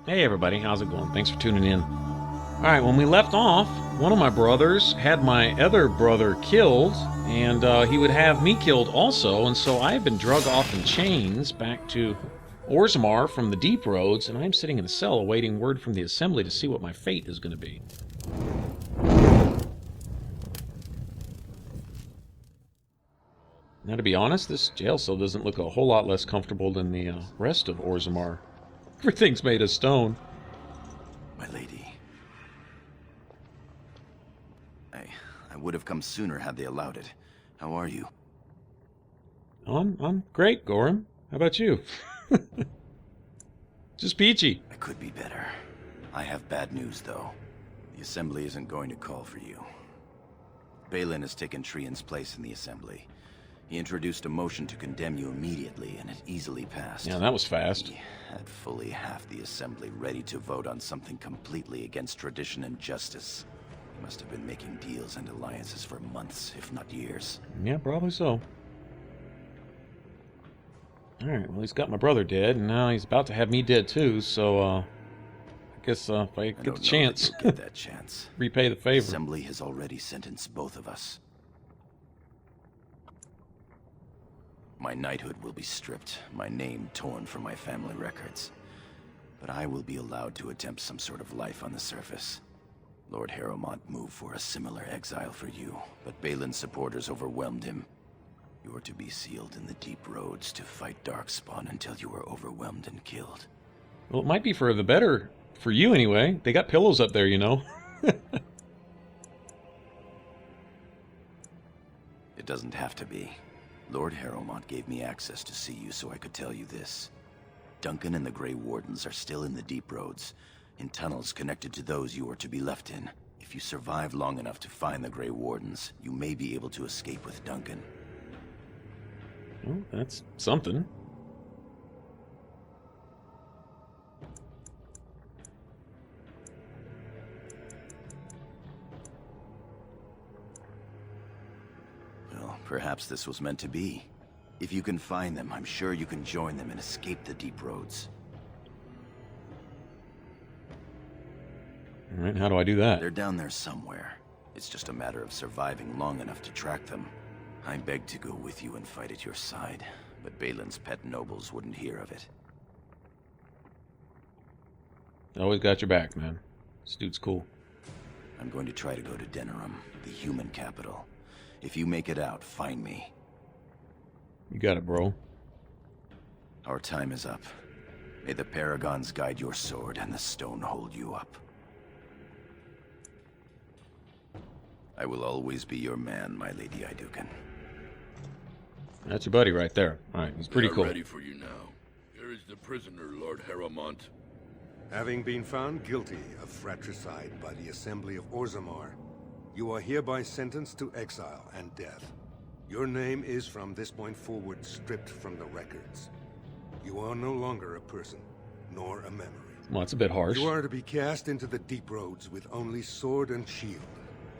Hey everybody, how's it going? Thanks for tuning in. Alright, when we left off, one of my brothers had my other brother killed, and he would have me killed also, and so I have been drug off in chains back to Orzammar from the deep roads, and I'm sitting in a cell awaiting word from the assembly to see what my fate is going to be. Now, to be honest, this jail cell doesn't look a whole lot less comfortable than the rest of Orzammar. Everything's made of stone. My lady. I would have come sooner had they allowed it. How are you? I'm great, Gorham. How about you? Just peachy. I could be better. I have bad news, though. The Assembly isn't going to call for you. Balin has taken Trian's place in the Assembly. He introduced a motion to condemn you immediately, and it easily passed. Yeah, that was fast. He had fully half the Assembly ready to vote on something completely against tradition and justice. He must have been making deals and alliances for months, if not years. Yeah, probably so. Alright, well, he's got my brother dead, and now he's about to have me dead too, so, I guess, if I get the chance, get that chance. repay the The favor. Assembly has already sentenced both of us. My knighthood will be stripped, my name torn from my family records. But I will be allowed to attempt some sort of life on the surface. Lord Harrowmont moved for a similar exile for you, but Balin's supporters overwhelmed him. You are to be sealed in the deep roads to fight Darkspawn until you are overwhelmed and killed. Well, it might be for the better, for you anyway. They got pillows up there, you know. It doesn't have to be. Lord Harrowmont gave me access to see you so I could tell you this. Duncan and the Grey Wardens are still in the deep roads, in tunnels connected to those you are to be left in. If you survive long enough to find the Grey Wardens, you may be able to escape with Duncan. Well, that's something. Well, perhaps this was meant to be. If you can find them, I'm sure you can join them and escape the deep roads. Alright, how do I do that? They're down there somewhere. It's just a matter of surviving long enough to track them. I begged to go with you and fight at your side, but Balin's pet nobles wouldn't hear of it. Always got your back, man. This dude's cool. I'm going to try to go to Denerim, the human capital. If you make it out, find me. You got it, bro. Our time is up. May the Paragons guide your sword and the stone hold you up. I will always be your man, my Lady Iduken. That's your buddy right there. Alright, he's pretty cool. Ready for you now. Here is the prisoner, Lord Harrowmont. Having been found guilty of fratricide by the Assembly of Orzammar, you are hereby sentenced to exile and death. Your name is from this point forward stripped from the records. You are no longer a person, nor a memory. Well, that's a bit harsh. You are to be cast into the deep roads with only sword and shield.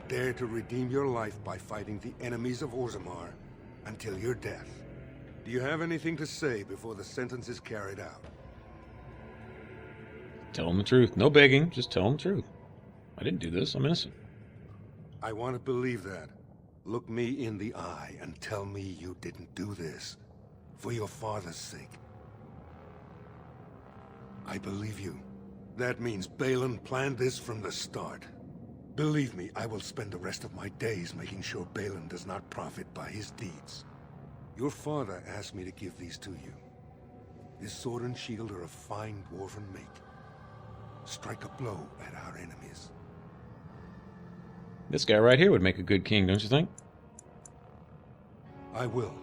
Dare to redeem your life by fighting the enemies of Orzammar until your death. Do you have anything to say before the sentence is carried out? Tell him the truth. No begging, just tell him the truth. I didn't do this, I'm innocent. I want to believe that. Look me in the eye and tell me you didn't do this for your father's sake. I believe you. That means Balin planned this from the start. Believe me, I will spend the rest of my days making sure Balin does not profit by his deeds. Your father asked me to give these to you. This sword and shield are of fine dwarven make. Strike a blow at our enemies. This guy right here would make a good king, don't you think? I will.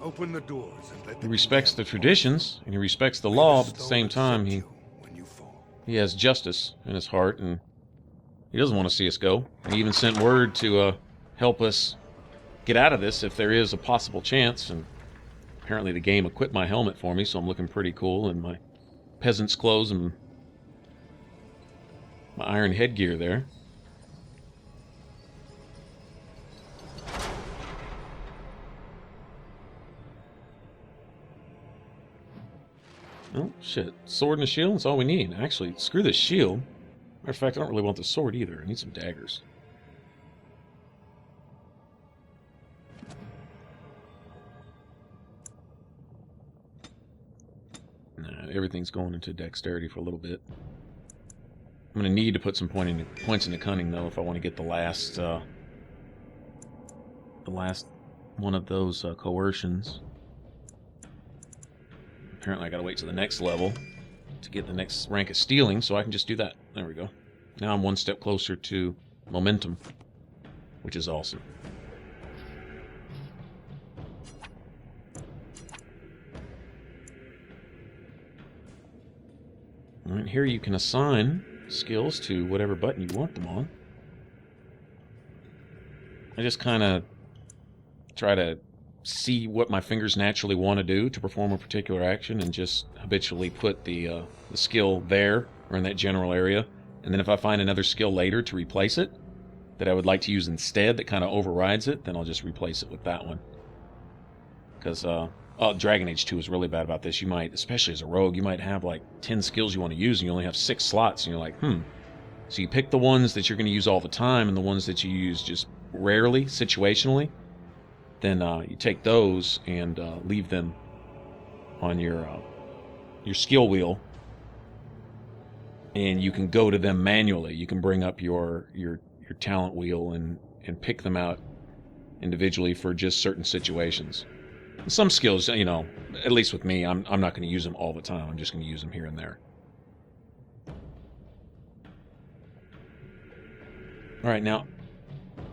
Open the doors and let He respects the traditions, and he respects the law, but at the same time, he has justice in his heart, and he doesn't want to see us go. He even sent word to help us get out of this if there is a possible chance, and apparently the game equipped my helmet for me, so I'm looking pretty cool in my peasant's clothes and my iron headgear there. Oh, shit. Sword and a shield? That's all we need. Actually, screw the shield. Matter of fact, I don't really want the sword either. I need some daggers. Nah, everything's going into dexterity for a little bit. I'm going to need to put some points into cunning, though, if I want to get the last one of those coercions. Apparently I gotta wait to the next level to get the next rank of stealing, so I can just do that. There we go. Now I'm one step closer to momentum, which is awesome. Alright, here you can assign skills to whatever button you want them on. I just kind of try to see what my fingers naturally want to do to perform a particular action and just habitually put the skill there or in that general area. And then if I find another skill later to replace it that I would like to use instead that kind of overrides it, then I'll just replace it with that one. Because Dragon Age 2 is really bad about this. You might, especially as a rogue, you might have like 10 skills you want to use and you only have 6 slots and you're like, So you pick the ones that you're going to use all the time and the ones that you use just rarely, situationally. Then you take those and leave them on your skill wheel, and you can go to them manually. You can bring up your talent wheel and pick them out individually for just certain situations. And some skills, you know, at least with me, I'm not going to use them all the time. I'm just going to use them here and there. All right, now.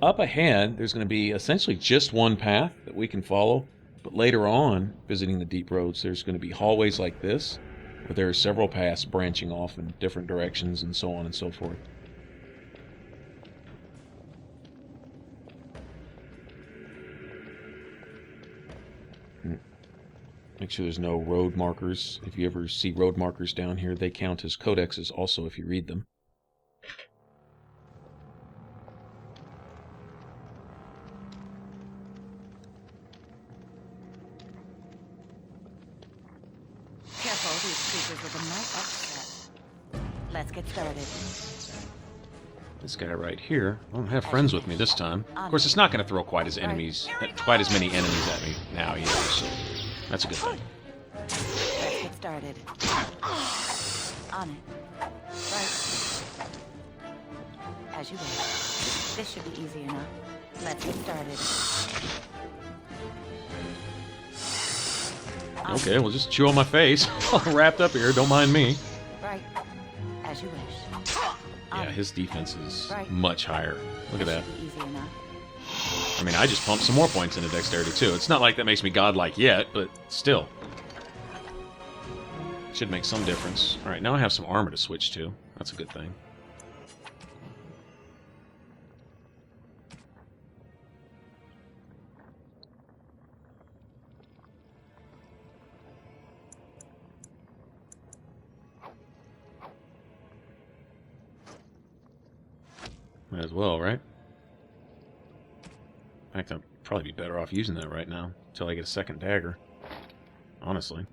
Up ahead, there's going to be essentially just one path that we can follow, but later on, visiting the deep roads, there's going to be hallways like this, where there are several paths branching off in different directions and so on and so forth. Make sure there's no road markers. If you ever see road markers down here, they count as codexes also if you read them. Let's get started. This guy right here, I don't have friends with me this time. Of course, it's not going to throw quite as many enemies at me now either, so that's a good thing. Let's get started. On it. Right. As you wish. This should be easy enough. Let's get started. Okay, well, just chew on my face. All wrapped up here, don't mind me. Right. As you wish. Yeah, his defense is much higher. Look at that. Easy enough. I mean, I just pumped some more points into dexterity, too. It's not like that makes me godlike yet, but still. Should make some difference. Alright, now I have some armor to switch to. That's a good thing. Might as well, right? In fact, I'd probably be better off using that right now, until I get a second dagger. Honestly.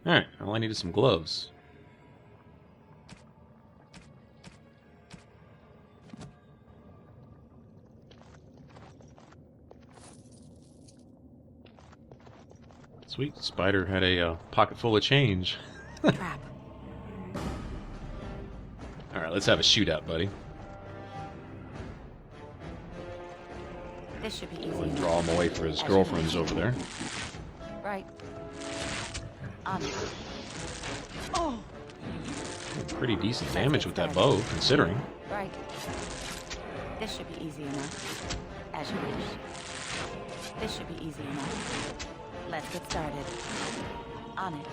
Alright, all I need is some gloves. Sweet, Spider had a pocket full of change. Trap. Alright, let's have a shootout, buddy. This should be easy. I'll draw him away for his girlfriends over there. Right. On it. Oh. Pretty decent damage with that bow, considering. Right. This should be easy enough. As you wish. This should be easy enough. Let's get started. On it.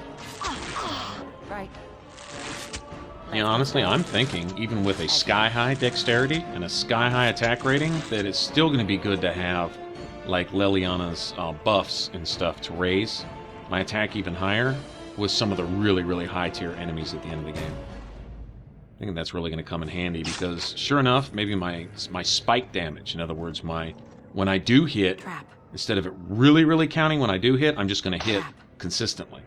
Right. You know, honestly, I'm thinking, even with a sky-high dexterity and a sky-high attack rating, that it's still going to be good to have, like, Leliana's buffs and stuff to raise my attack even higher with some of the really, really high-tier enemies at the end of the game. I think that's really going to come in handy because, sure enough, maybe my spike damage, in other words, when I do hit, Trap. instead of it really, really counting when I do hit, I'm just going to hit consistently.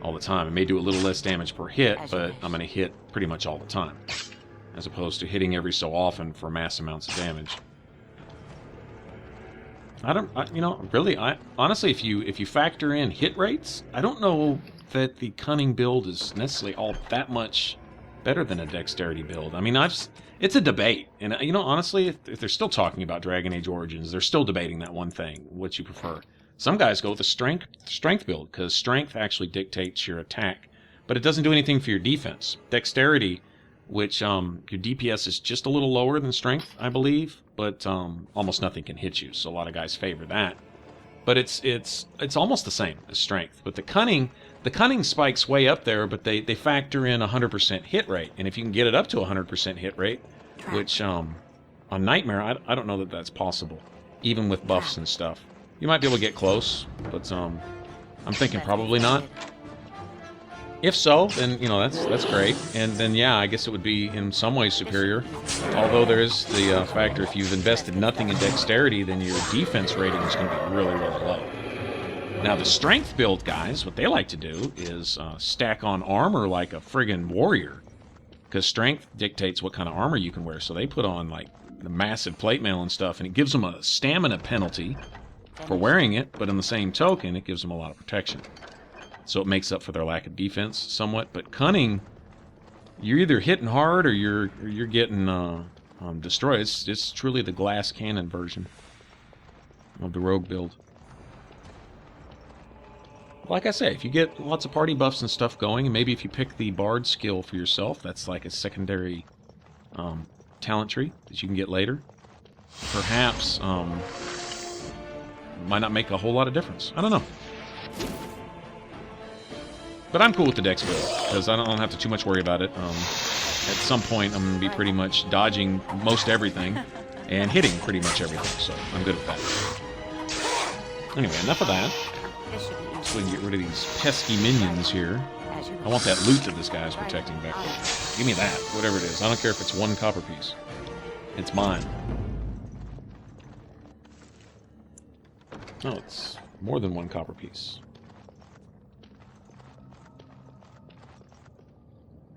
all the time. It may do a little less damage per hit, but I'm going to hit pretty much all the time, as opposed to hitting every so often for mass amounts of damage. Honestly, if you factor in hit rates, I don't know that the cunning build is necessarily all that much better than a dexterity build. I mean, it's a debate, and honestly, if they're still talking about Dragon Age Origins, they're still debating that one thing: what you prefer. Some guys go with a strength build, because strength actually dictates your attack, but it doesn't do anything for your defense. Dexterity, which your DPS is just a little lower than strength, I believe, but almost nothing can hit you, so a lot of guys favor that. But it's almost the same as strength. But the cunning spikes way up there, but they factor in 100% hit rate, and if you can get it up to 100% hit rate, which on Nightmare, I don't know that that's possible, even with buffs and stuff. You might be able to get close, but I'm thinking probably not. If so, then that's great, and then yeah, I guess it would be in some ways superior. Although there is the factor, if you've invested nothing in dexterity, then your defense rating is going to be really, really low. Now the strength build guys, what they like to do is stack on armor like a friggin' warrior, because strength dictates what kind of armor you can wear. So they put on like the massive plate mail and stuff, and it gives them a stamina penalty for wearing it, but in the same token, it gives them a lot of protection. So it makes up for their lack of defense somewhat. But cunning, you're either hitting hard or you're getting destroyed. It's truly the glass cannon version of the rogue build. Like I say, if you get lots of party buffs and stuff going, and maybe if you pick the bard skill for yourself, that's like a secondary talent tree that you can get later. Perhaps might not make a whole lot of difference. I don't know. But I'm cool with the dex build, because I don't have to too much worry about it. At some point, I'm going to be pretty much dodging most everything and hitting pretty much everything, so I'm good at that. Anyway, enough of that. So we can get rid of these pesky minions here. I want that loot that this guy's protecting back there. Give me that, whatever it is. I don't care if it's 1 copper piece. It's mine. Oh, it's more than 1 copper piece.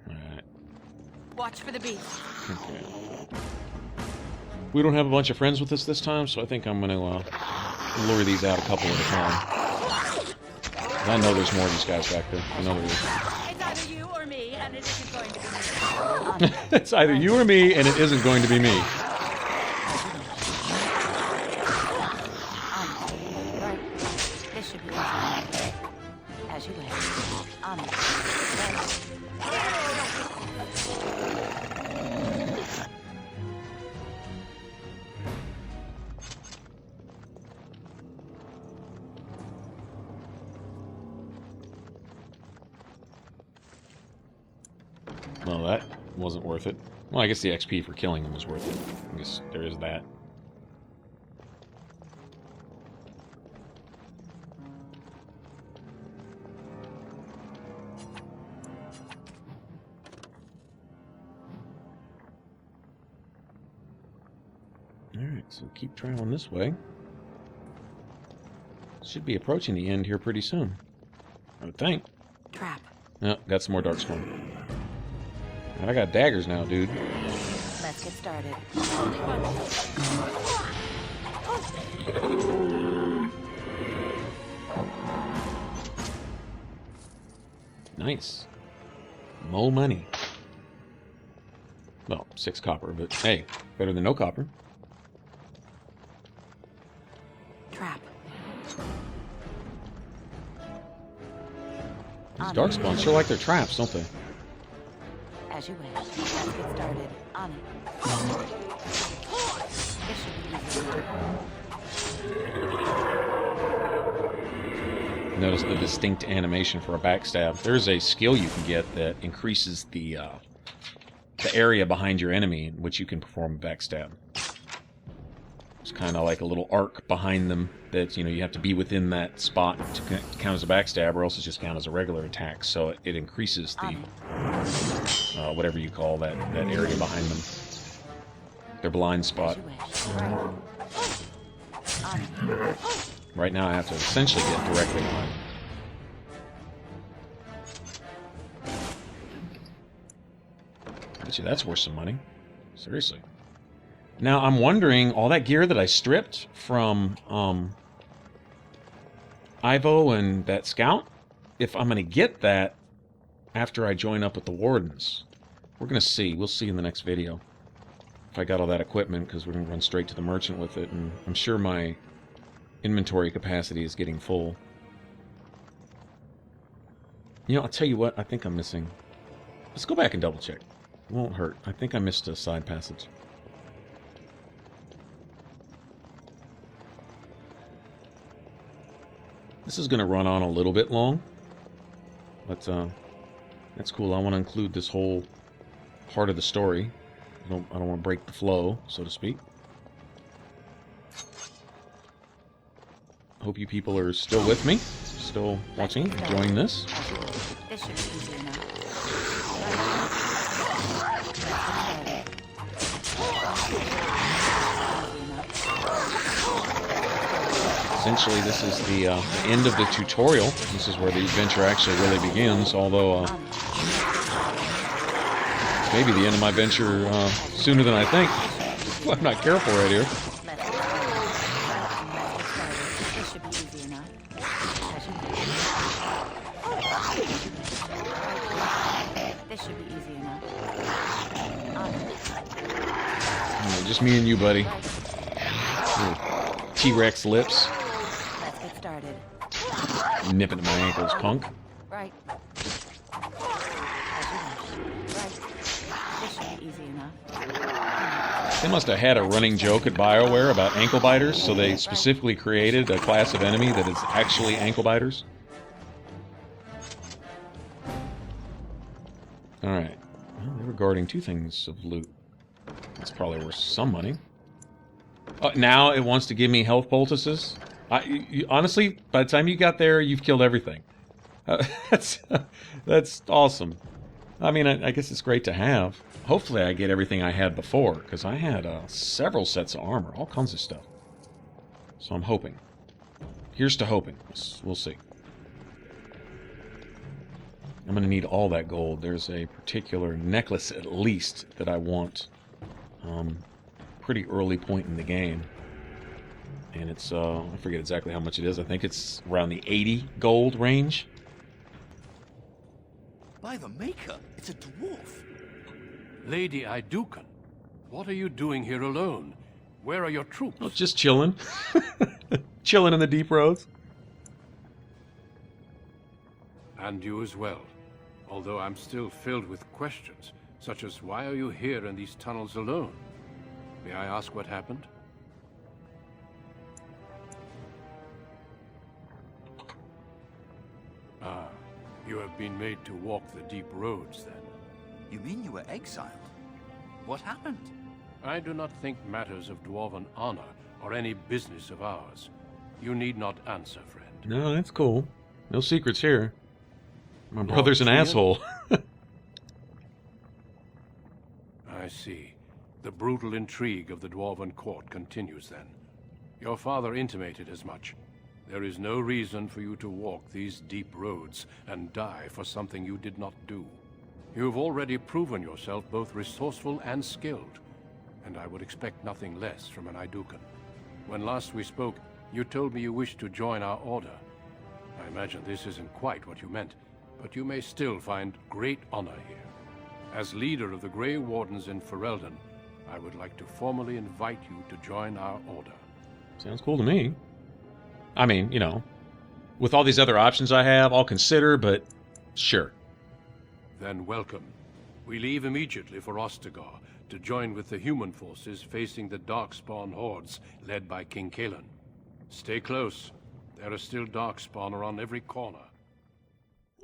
Alright. Watch for the beast. Okay. We don't have a bunch of friends with us this time, so I think I'm going to lure these out a couple at a time. I know there's more of these guys back there. I know there is. It's either you or me, and it isn't going to be me. It's either you or me, and it isn't going to be me. This should be easy. As you wish. On it. Well, that wasn't worth it. Well, I guess the XP for killing them was worth it. I guess there is that. Alright, so keep traveling this way. Should be approaching the end here pretty soon, I would think. Trap. Oh, got some more darkspawn. I got daggers now, dude. Let's get started. Nice. More money. Well, 6 copper, but hey, better than no copper. Trap. These darkspawns sure like their traps, don't they? As you wish. Let's get started. On it. This should be easy. Notice the distinct animation for a backstab. There's a skill you can get that increases the area behind your enemy in which you can perform a backstab. It's kind of like a little arc behind them that, you have to be within that spot to count as a backstab, or else it just count as a regular attack. So it increases the whatever you call that area behind them, their blind spot. Right now I have to essentially get directly behind. Bet you that's worth some money. Seriously. Now, I'm wondering, all that gear that I stripped from Ivo and that scout, if I'm going to get that after I join up with the wardens. We're going to see. We'll see in the next video if I got all that equipment, because we're going to run straight to the merchant with it, and I'm sure my inventory capacity is getting full. You know, I'll tell you what, I think I'm missing. Let's go back and double check. It won't hurt. I think I missed a side passage. This is going to run on a little bit long, but that's cool. I want to include this whole part of the story. I don't want to break the flow, so to speak. Hope you people are still with me, still watching, enjoying this. This should be easy enough. Essentially, this is the end of the tutorial. This is where the adventure actually really begins, although maybe the end of my venture sooner than I think. If I'm not careful right here. This should be easy enough. This should be easy enough. Alright, just me and you, buddy. T-Rex lips. Let's get started. Nipping at my ankles, punk. Right. Right. This should be easy enough. They must have had a running joke at BioWare about ankle biters, so they specifically created a class of enemy that is actually ankle biters. Alright. Well, they were guarding two things of loot. That's probably worth some money. Now it wants to give me health poultices. Honestly, by the time you got there, you've killed everything. That's awesome. I mean, I guess it's great to have. Hopefully I get everything I had before, because I had several sets of armor, all kinds of stuff. So I'm hoping. Here's to hoping. We'll see. I'm going to need all that gold. There's a particular necklace, at least, that I want. Pretty early point in the game. And it's, I forget exactly how much it is. I think it's around the 80 gold range. By the Maker, it's a dwarf. Lady Idukan, what are you doing here alone? Where are your troops? Oh, just chilling. Chilling in the deep roads. And you as well. Although I'm still filled with questions, such as why are you here in these tunnels alone? May I ask what happened? Ah, you have been made to walk the deep roads, then. You mean you were exiled? What happened? I do not think matters of dwarven honor are any business of ours. You need not answer, friend. No, that's cool. No secrets here. My Lord brother's an Tyr? asshole. I see. The brutal intrigue of the Dwarven court continues then. Your father intimated as much. There is no reason for you to walk these deep roads and die for something you did not do. You have already proven yourself both resourceful and skilled, and I would expect nothing less from an Idukan. When last we spoke, you told me you wished to join our order. I imagine this isn't quite what you meant, but you may still find great honor here. As leader of the Grey Wardens in Ferelden, I would like to formally invite you to join our order. Sounds cool to me. I mean, you know, with all these other options I have, I'll consider, but sure. Then welcome. We leave immediately for Ostagar to join with the human forces facing the Darkspawn hordes led by King Kaelan. Stay close. There are still Darkspawn around every corner.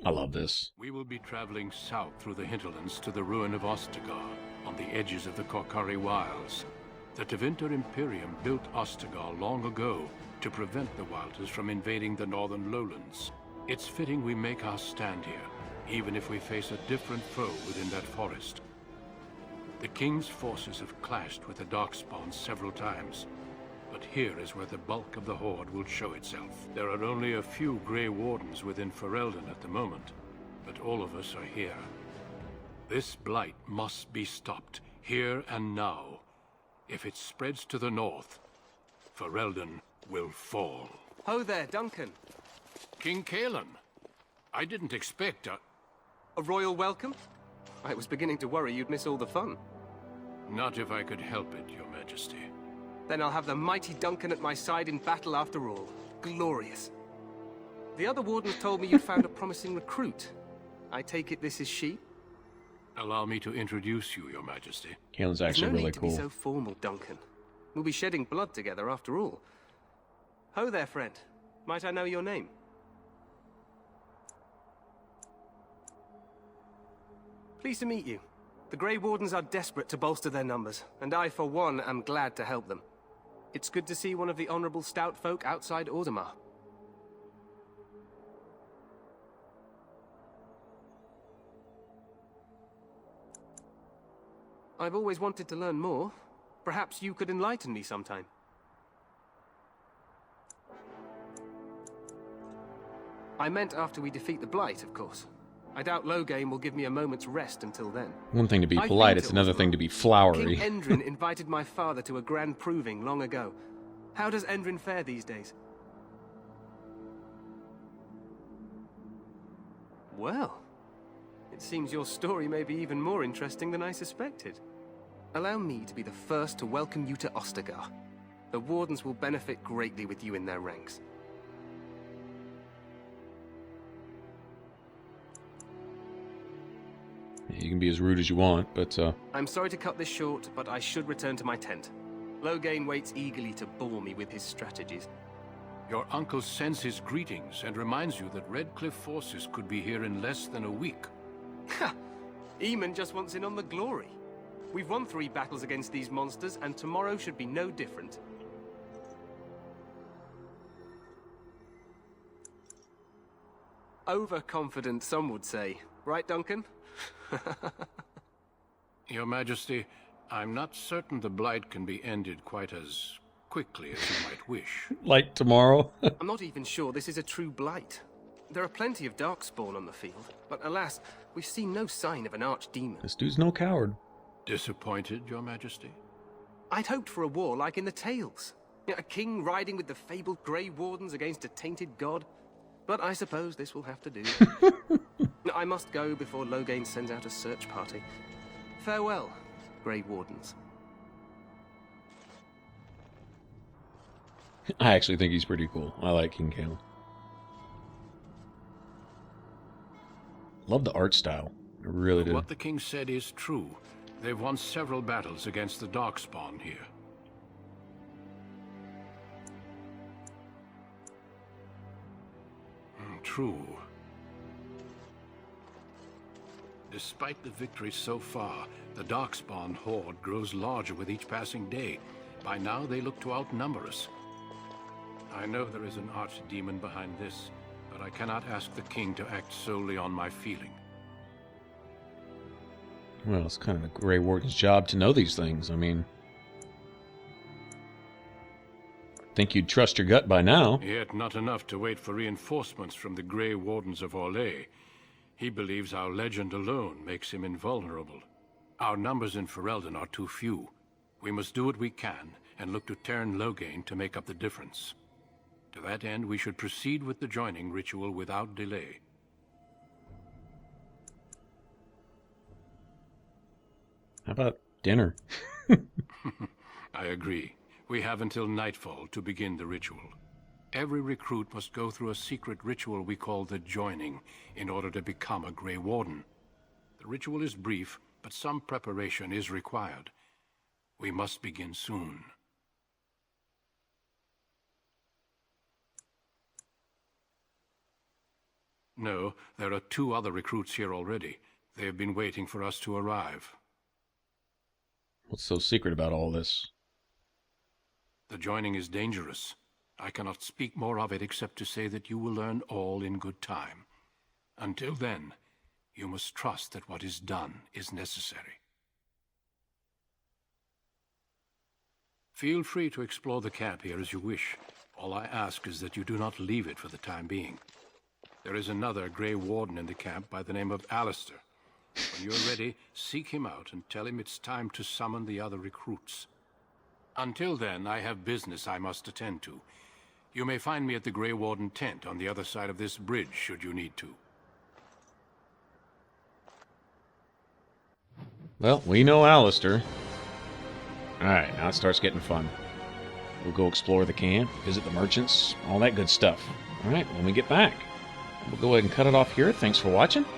I love this. We will be traveling south through the hinterlands to the ruin of Ostagar, on the edges of the Korcari Wilds. The Tevinter Imperium built Ostagar long ago to prevent the Wilders from invading the northern lowlands. It's fitting we make our stand here, even if we face a different foe within that forest. The King's forces have clashed with the Darkspawn several times, but here is where the bulk of the Horde will show itself. There are only a few Grey Wardens within Ferelden at the moment, but all of us are here. This blight must be stopped, here and now. If it spreads to the north, Ferelden will fall. Ho there, Duncan. King Cailan, I didn't expect a... A royal welcome? I was beginning to worry you'd miss all the fun. Not if I could help it, Your Majesty. Then I'll have the mighty Duncan at my side in battle after all. Glorious. The other wardens told me you found a promising recruit. I take it this is she? Allow me to introduce you, Your Majesty. Caelan's There's actually no really need to cool. be so formal, Duncan. We'll be shedding blood together after all. Ho there, friend. Might I know your name? Pleased to meet you. The Grey Wardens are desperate to bolster their numbers, and I, for one, am glad to help them. It's good to see one of the honorable stout folk outside Audemars. I've always wanted to learn more. Perhaps you could enlighten me sometime. I meant after we defeat the Blight, of course. I doubt Loghain will give me a moment's rest until then. One thing to be I've polite, been it's to another thing to be flowery. King Endrin invited my father to a grand proving long ago. How does Endrin fare these days? Well, it seems your story may be even more interesting than I suspected. Allow me to be the first to welcome you to Ostagar. The Wardens will benefit greatly with you in their ranks. You can be as rude as you want, but I'm sorry to cut this short, but I should return to my tent. Loghain waits eagerly to bore me with his strategies. Your uncle sends his greetings and reminds you that Redcliffe forces could be here in less than a week. Ha! Eamon just wants in on the glory. We've won 3 battles against these monsters, and tomorrow should be no different. Overconfident, some would say. Right, Duncan? Your Majesty, I'm not certain the Blight can be ended quite as quickly as you might wish. like tomorrow. I'm not even sure this is a true blight. There are plenty of darkspawn on the field, but alas, we've seen no sign of an archdemon. This dude's no coward. Disappointed, Your Majesty? I'd hoped for a war like in the tales. A king riding with the fabled Grey Wardens against a tainted god. But I suppose this will have to do. I must go before Loghain sends out a search party. Farewell, Grey Wardens. I actually think he's pretty cool. I like King Cailan. Love the art style. I really do. What the king said is true. They've won several battles against the Darkspawn here. True. Despite the victory so far, the Darkspawn horde grows larger with each passing day. By now, they look to outnumber us. I know there is an archdemon behind this, but I cannot ask the king to act solely on my feeling. Well, it's kind of a Grey Warden's job to know these things. I mean, think you'd trust your gut by now. Yet not enough to wait for reinforcements from the Grey Wardens of Orlais. He believes our legend alone makes him invulnerable. Our numbers in Ferelden are too few. We must do what we can and look to Teyrn Loghain to make up the difference. To that end, we should proceed with the joining ritual without delay. How about dinner? I agree. We have until nightfall to begin the ritual. Every recruit must go through a secret ritual we call the joining in order to become a Grey Warden. The ritual is brief, but some preparation is required. We must begin soon. No, there are 2 other recruits here already. They have been waiting for us to arrive. What's so secret about all this? The joining is dangerous. I cannot speak more of it except to say that you will learn all in good time. Until then, you must trust that what is done is necessary. Feel free to explore the camp here as you wish. All I ask is that you do not leave it for the time being. There is another Grey Warden in the camp by the name of Alistair. When you're ready, seek him out and tell him it's time to summon the other recruits. Until then, I have business I must attend to. You may find me at the Grey Warden tent on the other side of this bridge, should you need to. Well, we know Alistair. Alright, now it starts getting fun. We'll go explore the camp, visit the merchants, all that good stuff. Alright, when we get back, we'll go ahead and cut it off here. Thanks for watching. Go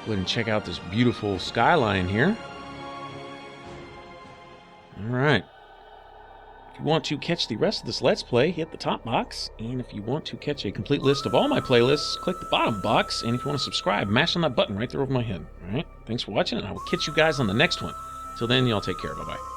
ahead and check out this beautiful skyline here. Alright. If you want to catch the rest of this Let's Play, hit the top box. And if you want to catch a complete list of all my playlists, click the bottom box. And if you want to subscribe, mash on that button right there over my head. Alright? Thanks for watching, and I will catch you guys on the next one. Till then, y'all take care. Bye-bye.